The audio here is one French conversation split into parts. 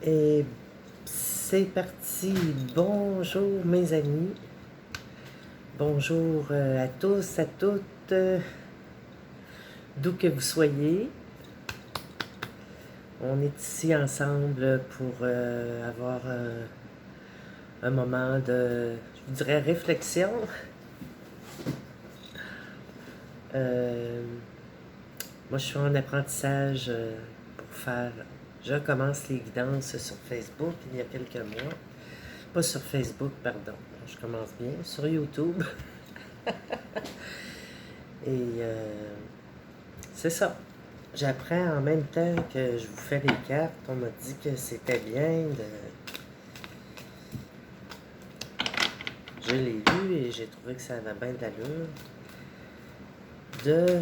Et c'est parti. Bonjour mes amis. Bonjour à tous, à toutes, d'où que vous soyez. On est ici ensemble pour avoir un moment de, je dirais, réflexion. Moi, je suis en apprentissage pour faire... Je commence les guidances sur Facebook il y a quelques mois. Pas sur Facebook, pardon. Je commence bien. Sur YouTube. Et c'est ça. J'apprends en même temps que je vous fais les cartes. On m'a dit que c'était bien de... Je l'ai lu et j'ai trouvé que ça avait bien d'allure de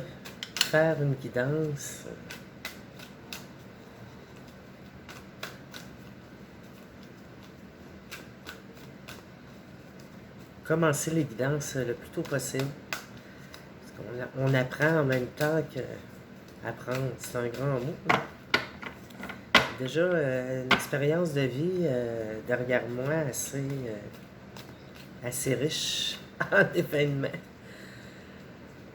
faire une guidance commencer les guidances le plus tôt possible. Parce qu'on apprend en même temps que apprendre, c'est un grand mot. Déjà, une expérience de vie derrière moi assez riche en événements.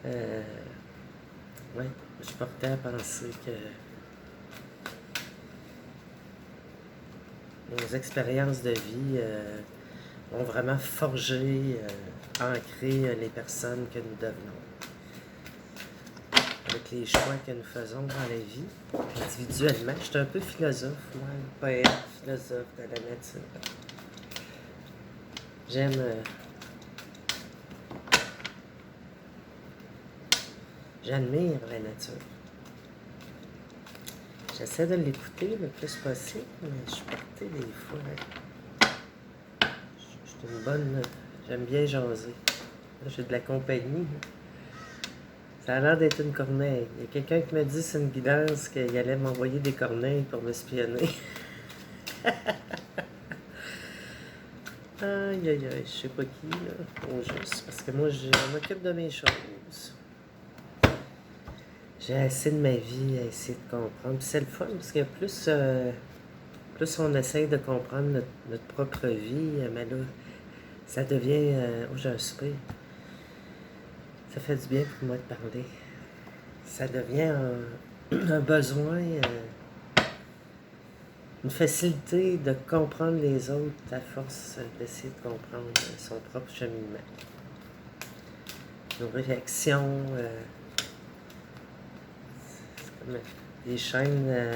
Ouais, je portais à penser que nos expériences de vie ont vraiment forgé, ancré les personnes que nous devenons. Avec les choix que nous faisons dans la vie, individuellement. Je suis un peu philosophe, moi, poète, philosophe de la nature. J'admire la nature. J'essaie de l'écouter le plus possible, mais je suis porté des fois. Je suis une bonne... J'aime bien jaser. J'ai de la compagnie. Ça a l'air d'être une corneille. Il y a quelqu'un qui m'a dit c'est une guidance qu'il allait m'envoyer des corneilles pour m'espionner. Aïe, aïe, aïe, je sais pas qui, là, au juste, parce que moi, je m'occupe de mes choses. J'ai assez de ma vie à essayer de comprendre. Puis c'est le fun, parce que plus on essaye de comprendre notre propre vie, mais là, ça devient... oh, j'ai un souper. Ça fait du bien pour moi de parler. Ça devient un besoin, une facilité de comprendre les autres à force d'essayer de comprendre son propre cheminement. Nos réactions, c'est comme des chaînes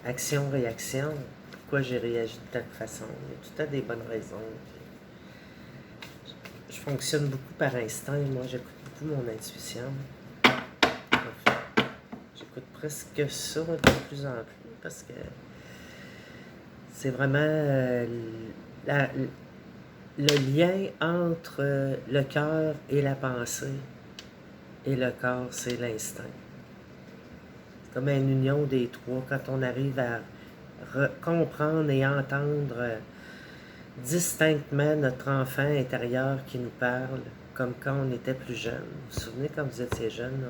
action-réaction. Pourquoi j'ai réagi de telle façon? Il y a tout le temps des bonnes raisons. Je fonctionne beaucoup par instinct. Moi, j'écoute beaucoup mon intuition. J'écoute presque ça de plus en plus parce que c'est vraiment le lien entre le cœur et la pensée et le corps, c'est l'instinct. C'est comme une union des trois. Quand on arrive à comprendre et entendre distinctement notre enfant intérieur qui nous parle, comme quand on était plus jeune. Vous vous souvenez quand vous étiez jeune,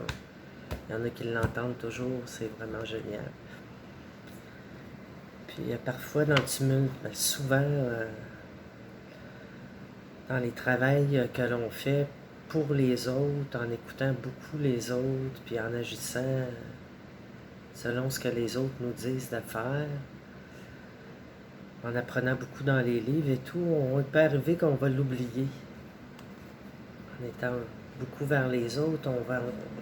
il y en a qui l'entendent toujours, c'est vraiment génial. Puis parfois dans le tumulte, souvent dans les travails que l'on fait pour les autres, en écoutant beaucoup les autres, puis en agissant selon ce que les autres nous disent de faire, en apprenant beaucoup dans les livres et tout, on peut arriver qu'on va l'oublier. En étant beaucoup vers les autres, on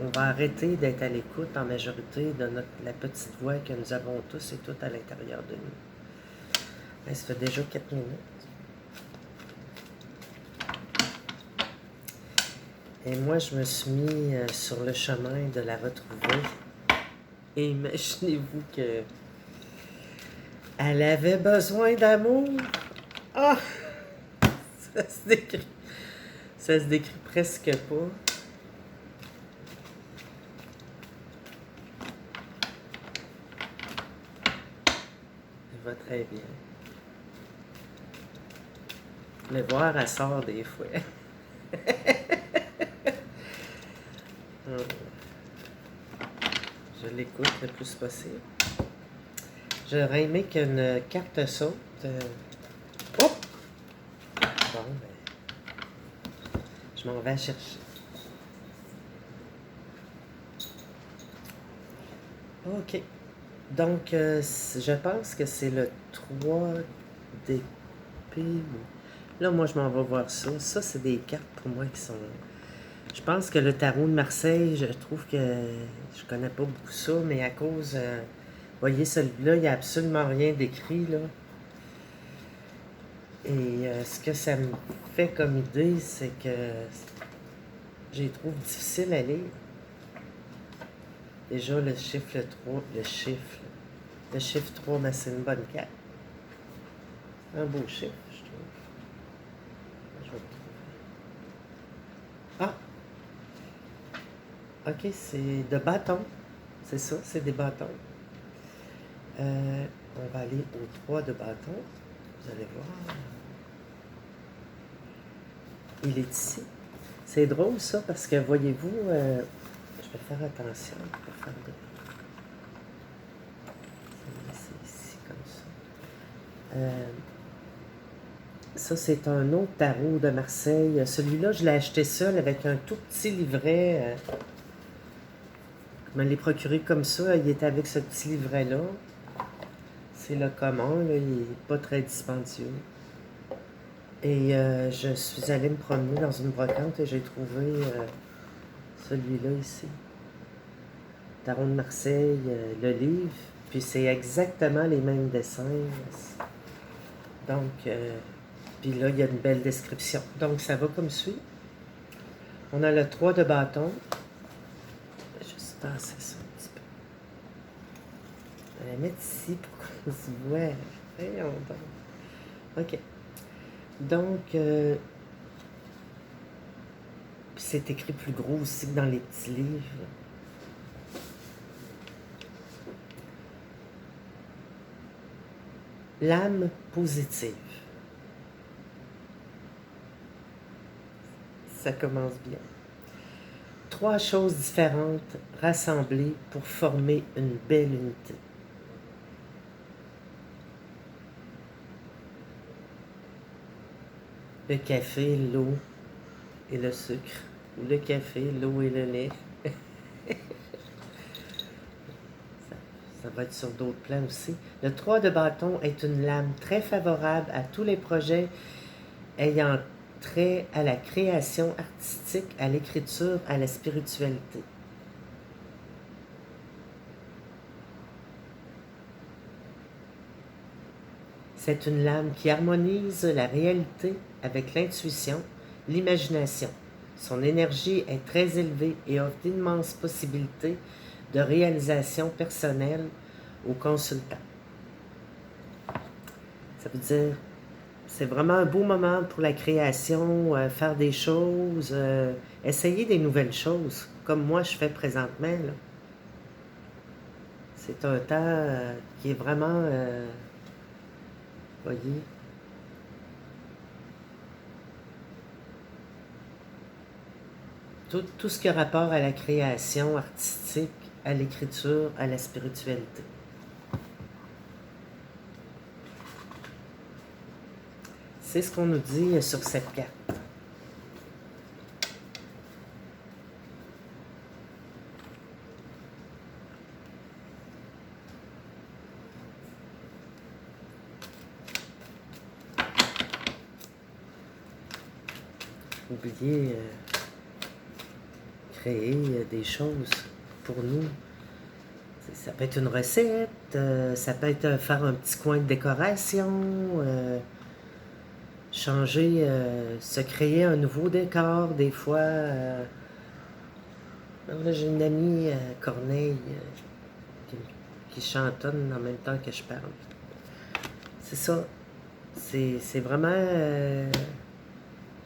va arrêter d'être à l'écoute en majorité de la petite voix que nous avons tous et toutes à l'intérieur de nous. Ça fait déjà 4 minutes. Et moi, je me suis mis sur le chemin de la retrouver. Et imaginez-vous que elle avait besoin d'amour. Ah! Ça se décrit. Ça se décrit presque pas. Elle va très bien. Mais voir, elle sort des fois. Je l'écoute le plus possible. J'aurais aimé qu'une carte saute. Oh! Bon, ben, je m'en vais chercher. OK. Donc, je pense que c'est le 3 d'épée. Là, moi, je m'en vais voir ça. Ça, c'est des cartes pour moi qui sont... Je pense que le tarot de Marseille, je trouve que je connais pas beaucoup ça, mais à cause... voyez, celui-là, il n'y a absolument rien d'écrit, là. Et ce que ça me fait comme idée, c'est que je les trouve difficiles à lire. Déjà, le chiffre 3, le chiffre 3, ben, c'est une bonne carte. Un beau chiffre, je trouve. Je vais le trouver. Ah! OK, c'est de bâton. C'est ça, c'est des bâtons. On va aller au 3 de bâton. Vous allez voir. Il est ici. C'est drôle ça parce que voyez-vous, je vais faire attention pour faire de... C'est ici comme ça. Ça, c'est un autre tarot de Marseille. Celui-là, je l'ai acheté seul avec un tout petit livret. Je me l'ai procuré comme ça. Il est avec ce petit livret-là. C'est le commun, là, il n'est pas très dispendieux. Et je suis allée me promener dans une brocante et j'ai trouvé celui-là ici. Tarot de Marseille, le livre. Puis c'est exactement les mêmes dessins. Donc, puis là, il y a une belle description. Donc, ça va comme suit. On a le 3 de bâton. Je vais juste tasser ça un petit peu. Je vais la mettre ici pour qu'on se voit. Voyons donc. OK. Donc, c'est écrit plus gros aussi que dans les petits livres. L'âme positive. Ça commence bien. 3 choses différentes rassemblées pour former une belle unité. Le café, l'eau et le sucre. Ou le café, l'eau et le lait. Ça va être sur d'autres plans aussi. Le 3 de bâton est une lame très favorable à tous les projets ayant trait à la création artistique, à l'écriture, à la spiritualité. C'est une lame qui harmonise la réalité avec l'intuition, l'imagination. Son énergie est très élevée et offre d'immenses possibilités de réalisation personnelle aux consultants. Ça veut dire, c'est vraiment un beau moment pour la création, faire des choses, essayer des nouvelles choses, comme moi je fais présentement, là. C'est un temps qui est vraiment, voyez, tout ce qui a rapport à la création artistique, à l'écriture, à la spiritualité. C'est ce qu'on nous dit sur cette carte. Oubliez créer des choses pour nous. Ça peut être une recette, ça peut être faire un petit coin de décoration, changer, se créer un nouveau décor, des fois. Là, j'ai une amie, Corneille, qui chantonne en même temps que je parle. C'est ça. C'est vraiment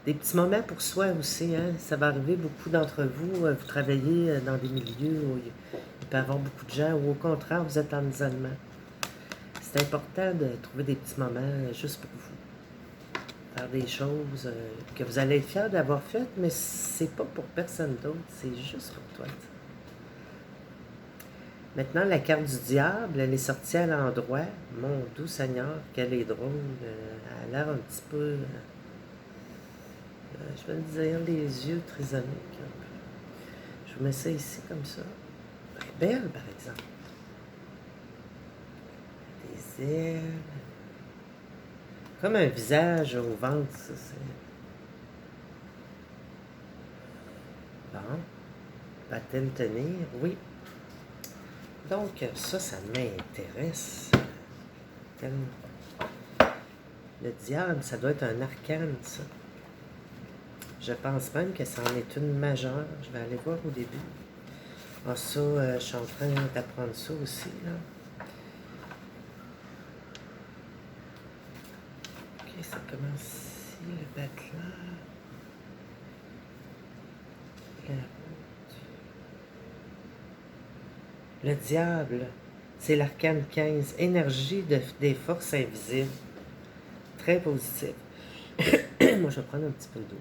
des petits moments pour soi aussi. Hein? Ça va arriver, beaucoup d'entre vous, vous travaillez dans des milieux où il peut y avoir beaucoup de gens, ou au contraire, vous êtes en isolement. C'est important de trouver des petits moments juste pour vous. Faire des choses que vous allez être fiers d'avoir faites, mais c'est pas pour personne d'autre, c'est juste pour toi. Maintenant, la carte du diable, elle est sortie à l'endroit. Mon doux Seigneur, qu'elle est drôle. Elle a l'air un petit peu, je vais le dire, les yeux trisomiques. Je vous mets ça ici comme ça. Elle est belle, par exemple. Des ailes. Comme un visage au ventre, ça, c'est... Bon. Va-t-elle tenir? Oui. Donc, ça m'intéresse. Le diable, ça doit être un arcane, ça. Je pense même que ça en est une majeure. Je vais aller voir au début. Ah, ça, je suis en train d'apprendre ça aussi, là. Ok, ça commence ici, le battleur. La route. Le diable, c'est l'arcane 15. Énergie des forces invisibles. Très positif. Moi, je vais prendre un petit peu d'eau.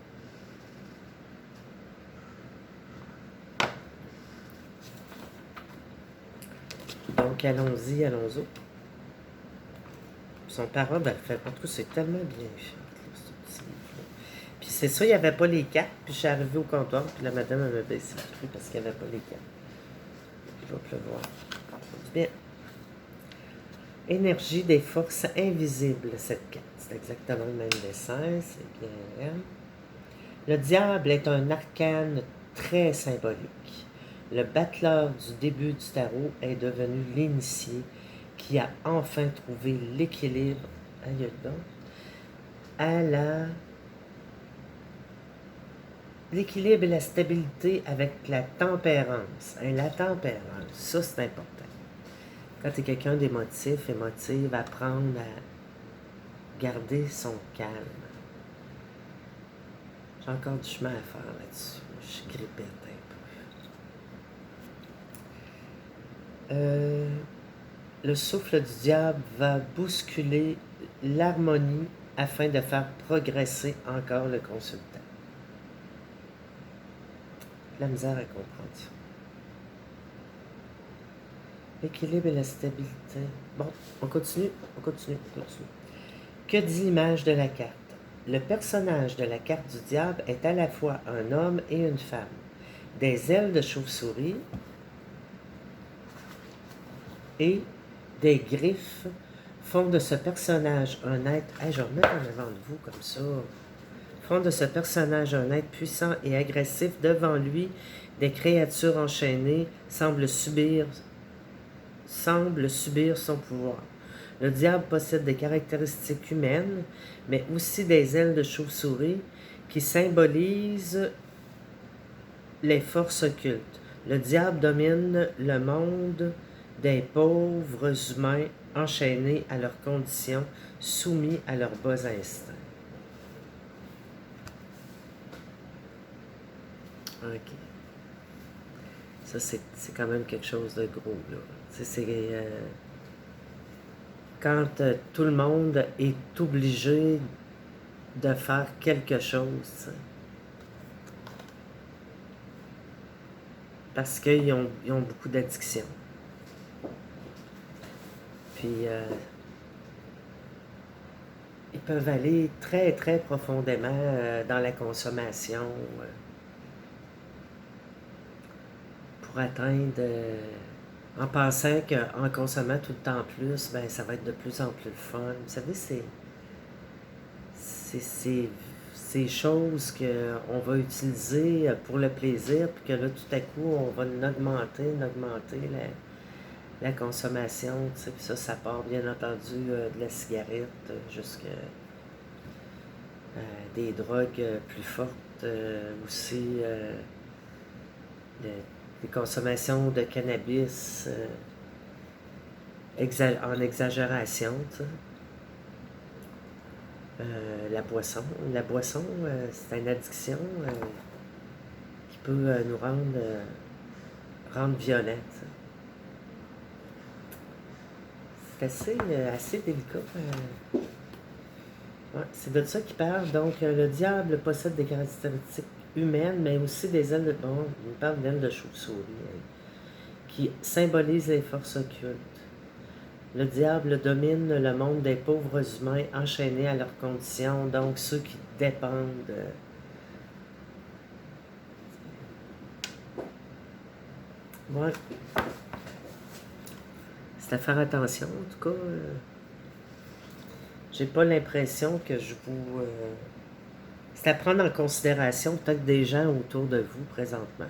Donc, allons-y, allons-y. Son parole, elle fait. En tout cas, c'est tellement bien fait, là, ce petit livre-là. Puis c'est ça, il n'y avait pas les cartes. Puis je suis arrivée au comptoir, puis la madame, elle m'a baissé le prix parce qu'il n'y avait pas les cartes. Il va pleuvoir. Bien. Énergie des forces invisibles, cette carte. C'est exactement le même dessin. C'est bien elle. Le diable est un arcane très symbolique. Le battleur du début du tarot est devenu l'initié qui a enfin trouvé l'équilibre à l'équilibre et la stabilité avec la tempérance. La tempérance, ça c'est important. Quand tu es quelqu'un d'émotif, émotive, apprendre à garder son calme. J'ai encore du chemin à faire là-dessus. Je suis grippette un peu. Le souffle du diable va bousculer l'harmonie afin de faire progresser encore le consultant. La misère à comprendre ça. L'équilibre et la stabilité. Bon, on continue. Que dit l'image de la carte? Le personnage de la carte du diable est à la fois un homme et une femme. Des ailes de chauve-souris et des griffes font de ce personnage un être... je vais remettre en avant de vous comme ça. Font de ce personnage un être puissant et agressif. Devant lui, des créatures enchaînées semblent subir son pouvoir. Le diable possède des caractéristiques humaines, mais aussi des ailes de chauve-souris qui symbolisent les forces occultes. Le diable domine le monde des pauvres humains enchaînés à leurs conditions, soumis à leurs bas instincts. OK. Ça, c'est quand même quelque chose de gros, là. C'est quand tout le monde est obligé de faire quelque chose, parce qu'ils ont beaucoup d'addictions. Puis, ils peuvent aller très, très profondément dans la consommation pour atteindre, en pensant qu'en consommant tout le temps plus, ben, ça va être de plus en plus le fun. Vous savez, c'est ces choses qu'on va utiliser pour le plaisir, puis que là, tout à coup, on va augmenter la consommation, tu sais, puis ça part bien entendu de la cigarette jusqu'à des drogues plus fortes, aussi des consommations de cannabis en exagération, tu sais. La boisson, c'est une addiction qui peut nous rendre violents. C'est assez délicat. Ouais, c'est de ça qu'il parle. Donc, le diable possède des caractéristiques humaines, mais aussi des ailes de... Bon, il parle d'ailes de chauve-souris, qui symbolise les forces occultes. Le diable domine le monde des pauvres humains enchaînés à leurs conditions, donc ceux qui dépendent. Ouais. C'est à faire attention, en tout cas. J'ai pas l'impression que je vous... c'est à prendre en considération peut-être des gens autour de vous présentement.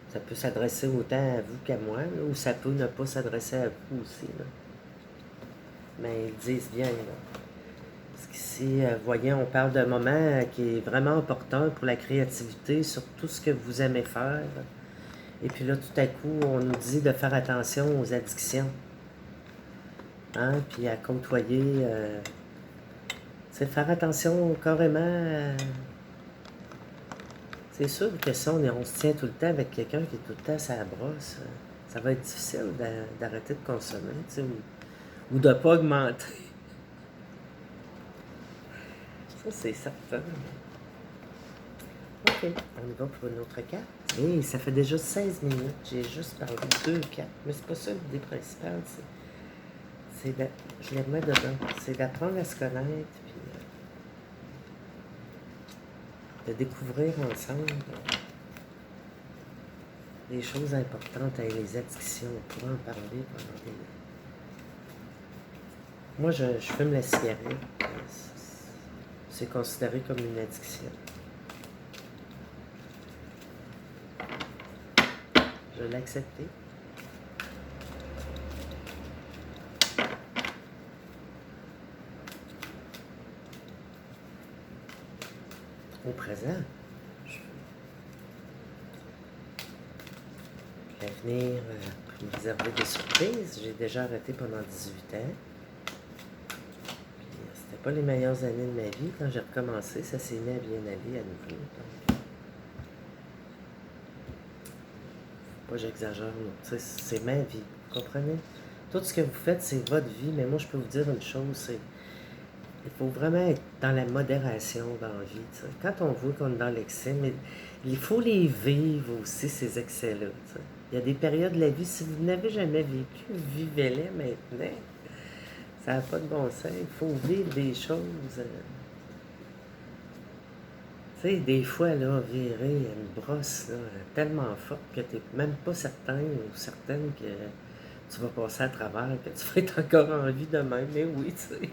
Ça peut s'adresser autant à vous qu'à moi, là, ou ça peut ne pas s'adresser à vous aussi. Là. Mais ils disent bien. Là. Parce qu'ici, voyez, on parle d'un moment qui est vraiment important pour la créativité, sur tout ce que vous aimez faire. Et puis là, tout à coup, on nous dit de faire attention aux addictions. Hein? Puis à côtoyer... c'est faire attention carrément... c'est sûr que ça, on se tient tout le temps avec quelqu'un qui est tout le temps à la brosse. Ça va être difficile d'arrêter de consommer, tu sais, ou de ne pas augmenter. Ça, c'est certain. OK, on y va pour une autre carte. Et ça fait déjà 16 minutes. J'ai juste parlé de 2 cartes. Mais c'est pas ça l'idée principale. Je les remets dedans. C'est d'apprendre à se connaître, puis de découvrir ensemble des choses importantes avec les addictions. On pourra en parler pendant des... Moi, je fume la cigarette. C'est considéré comme une addiction. Je l'ai accepté. Au présent, l'avenir pour me réserver des surprises. J'ai déjà arrêté pendant 18 ans. Puis c'était pas les meilleures années de ma vie. Quand j'ai recommencé, ça s'est mis à bien aller à nouveau. Donc, faut pas que j'exagère, non. C'est ma vie, vous comprenez? Tout ce que vous faites, c'est votre vie, mais moi, je peux vous dire une chose, c'est il faut vraiment être dans la modération dans la vie. T'sais. Quand on voit qu'on est dans l'excès, mais il faut les vivre aussi, ces excès-là. Il y a des périodes de la vie, si vous n'avez jamais vécu, vivez-les maintenant. Ça n'a pas de bon sens. Il faut vivre des choses. Tu sais, des fois, là, virer une brosse là, tellement forte que tu n'es même pas certain ou certaine que tu vas passer à travers, que tu vas être encore en vie de même. Mais oui, tu sais.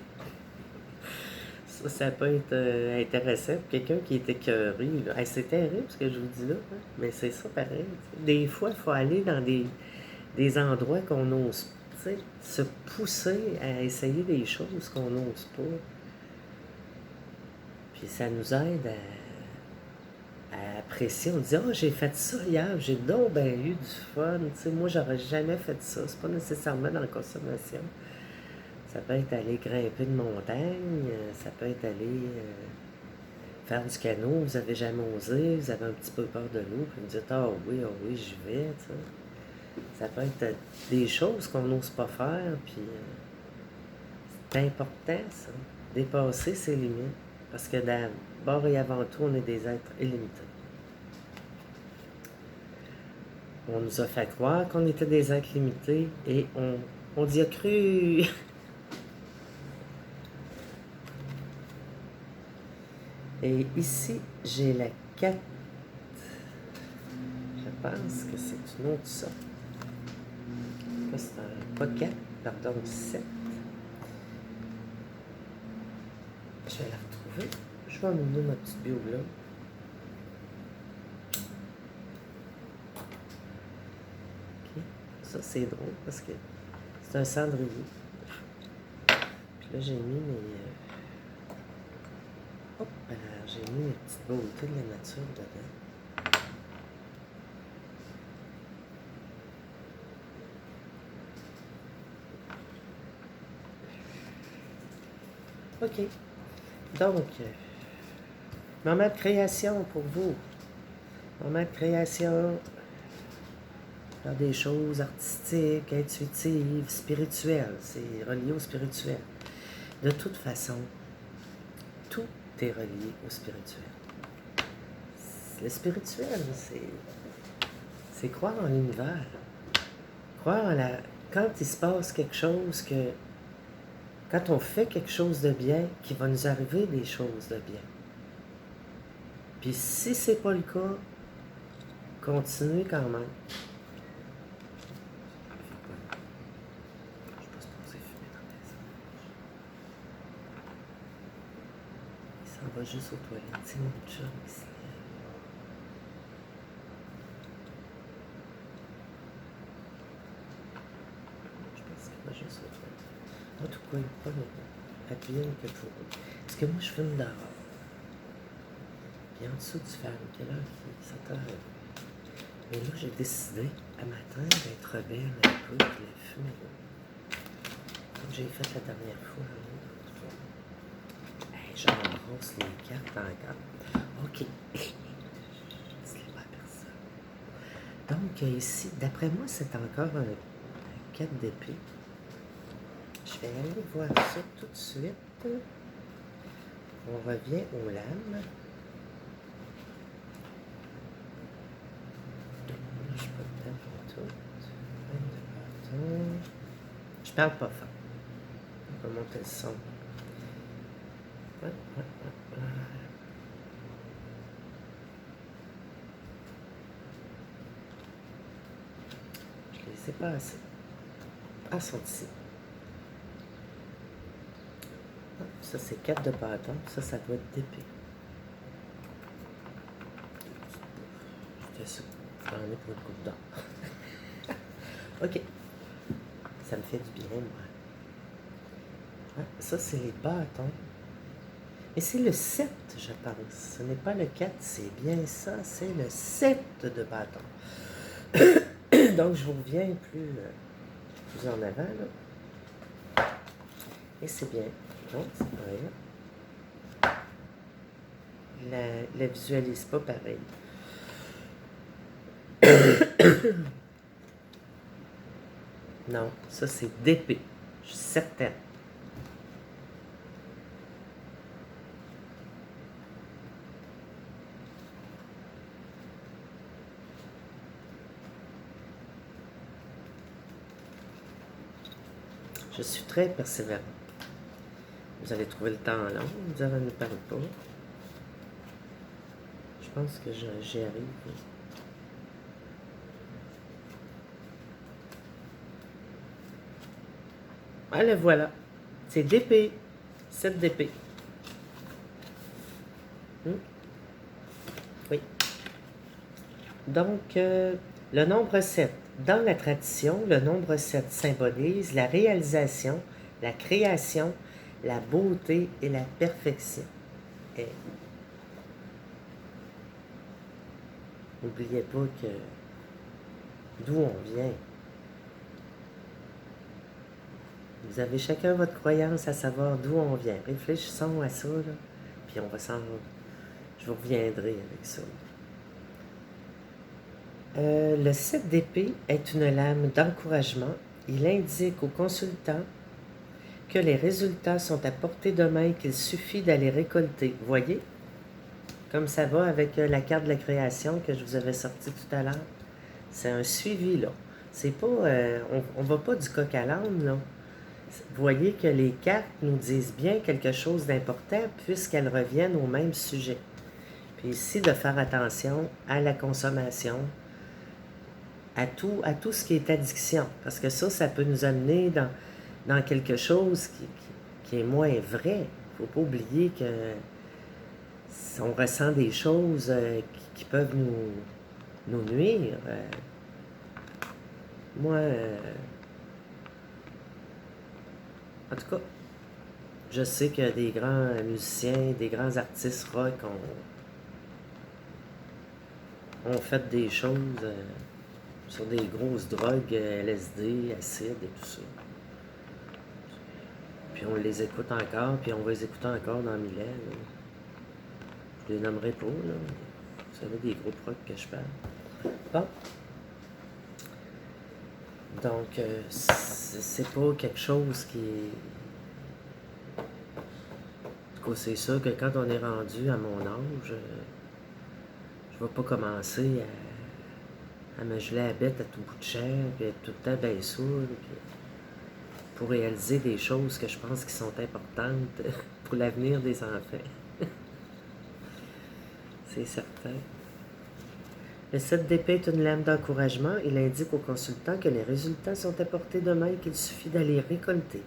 Ça peut être intéressant pour quelqu'un qui est écœuré. Hey, c'est terrible ce que je vous dis là, hein? Mais c'est ça pareil. T'sais. Des fois, il faut aller dans des endroits qu'on n'ose pas, se pousser à essayer des choses qu'on n'ose pas. Puis ça nous aide à apprécier. On dit, oh, j'ai fait ça hier, j'ai donc ben eu du fun. T'sais, moi, j'aurais jamais fait ça. C'est pas nécessairement dans la consommation. Ça peut être aller grimper une montagne, ça peut être aller faire du canot, vous n'avez jamais osé, vous avez un petit peu peur de l'eau, puis vous dites ah oui, j'y vais. T'sais. Ça peut être des choses qu'on n'ose pas faire, puis c'est important ça, dépasser ses limites, parce que d'abord et avant tout, on est des êtres illimités. On nous a fait croire qu'on était des êtres limités et on y a cru. Et ici, j'ai la 4. Je pense que c'est une autre sorte. C'est pas 4, pardon, 7. Je vais la retrouver. Je vais amener ma petite bio là. Okay. Ça, c'est drôle parce que c'est un cendrier. Puis là, j'ai mis mes... Hop, j'ai mis mes petites beautés de la nature dedans. OK. Donc, moment de création pour vous. Moment de création. Faire des choses artistiques, intuitives, spirituelles. C'est relié au spirituel. De toute façon, tout est relié au spirituel. Le spirituel, c'est croire en l'univers. Croire en la... Quand il se passe quelque chose que... Quand on fait quelque chose de bien, qu'il va nous arriver des choses de bien. Puis si c'est pas le cas, continuez quand même. Je suis pas supposé fumer dans tes oreilles. Il s'en va juste aux toilettes. C'est mon chum ici. Je pense qu'il va juste aux toilettes. En tout cas, il n'est pas appuyé que pour eux. Parce que moi, je fume dehors. Puis en dessous du fan, quelle heure qui s'attend. Mais là, j'ai décidé, à matin, d'être rebelle un peu, de la fumer là. Comme j'ai fait la dernière fois. Hey, j'embrasse les cartes encore. OK. Dis-le pas à personne. Donc, ici, d'après moi, c'est encore un 4 d'épée. Je vais aller voir ça tout de suite. On revient aux lames. Je peux peut-être pour tout. Je parle pas fort. On va monter le son. Je les ai pas assez. Ah, sont ici. Ça, c'est 4 de bâton. Ça doit être d'épée. Je fais ça. J'en ai pour une coupe d'or. OK. Ça me fait du bien, moi. Ah, ça, c'est les bâtons. Et c'est le 7, je pense. Ce n'est pas le 4, c'est bien ça. C'est le 7 de bâton. Donc, je vous reviens plus en avant, là. Et c'est bien. Donc, c'est vrai. La visualise pas pareil. Non, ça, c'est d'épée. Je suis certaine. Je suis très persévérant. Vous allez trouver le temps long, vous allez ne parler pas. Je pense que j'y arrive. Ah, le voilà. C'est d'épée. 7 d'épée. Oui. Donc, le nombre 7. Dans la tradition, le nombre 7 symbolise la réalisation, la création, la beauté et la perfection. Et n'oubliez pas que d'où on vient. Vous avez chacun votre croyance à savoir d'où on vient. Réfléchissons à ça, là, puis on va s'en... Je vous reviendrai avec ça. Le 7 d'épée est une lame d'encouragement. Il indique au consultant que les résultats sont à portée de main, qu'il suffit d'aller récolter. Voyez? Comme ça va avec la carte de la création que je vous avais sortie tout à l'heure. C'est un suivi, là. C'est pas... on va pas du coq à l'âne, là. Vous voyez que les cartes nous disent bien quelque chose d'important puisqu'elles reviennent au même sujet. Puis ici, de faire attention à la consommation, à tout ce qui est addiction. Parce que ça peut nous amener dans quelque chose qui est moins vrai. Il ne faut pas oublier que on ressent des choses qui peuvent nous nuire. Moi, en tout cas, je sais que des grands musiciens, des grands artistes rock ont fait des choses sur des grosses drogues, LSD, acide et tout ça. Puis on les écoute encore, puis on va les écouter encore dans 1000 ans. Là. Je les nommerai pas, là. Vous savez, des gros procs que je parle. Bon. Donc, c'est pas quelque chose qui est... En tout cas, c'est ça que quand on est rendu à mon âge, je ne vais pas commencer à me geler la bête à tout bout de chair, puis être tout le temps bien sourd, puis pour réaliser des choses que je pense qui sont importantes pour l'avenir des enfants. C'est certain. Le 7 d'épée est une lame d'encouragement. Il indique au consultant que les résultats sont à portée de main et qu'il suffit d'aller récolter.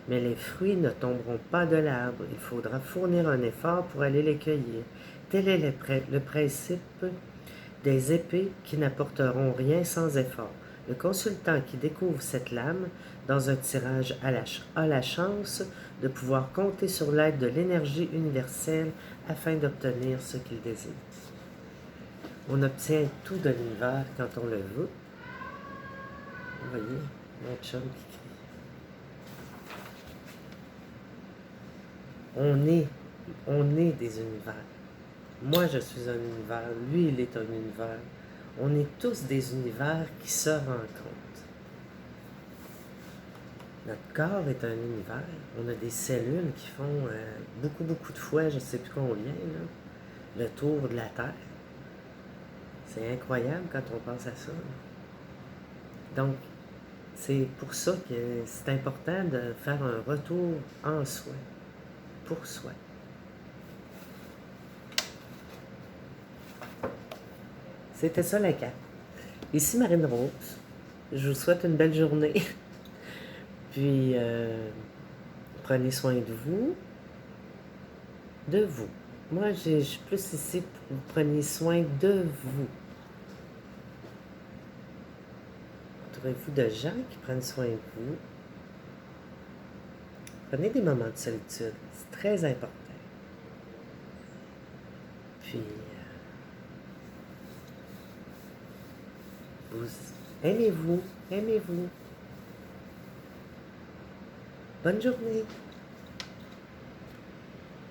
Mais les fruits ne tomberont pas de l'arbre. Il faudra fournir un effort pour aller les cueillir. Tel est le principe des épées qui n'apporteront rien sans effort. Le consultant qui découvre cette lame dans un tirage a la chance de pouvoir compter sur l'aide de l'énergie universelle afin d'obtenir ce qu'il désire. On obtient tout de l'univers quand on le veut. Vous voyez, mon chum qui crie. On est des univers. Moi, je suis un univers. Lui, il est un univers. On est tous des univers qui se rencontrent. Notre corps est un univers. On a des cellules qui font beaucoup de fois, je ne sais plus combien, là, le tour de la Terre. C'est incroyable quand on pense à ça. Donc, c'est pour ça que c'est important de faire un retour en soi, pour soi. C'était ça la carte. Ici Marine Rose. Je vous souhaite une belle journée. Puis, prenez soin de vous. De vous. Moi, je suis plus ici pour que vous preniez soin de vous. Entourez-vous de gens qui prennent soin de vous. Prenez des moments de solitude. C'est très important. Puis, aimez-vous. Bonne journée.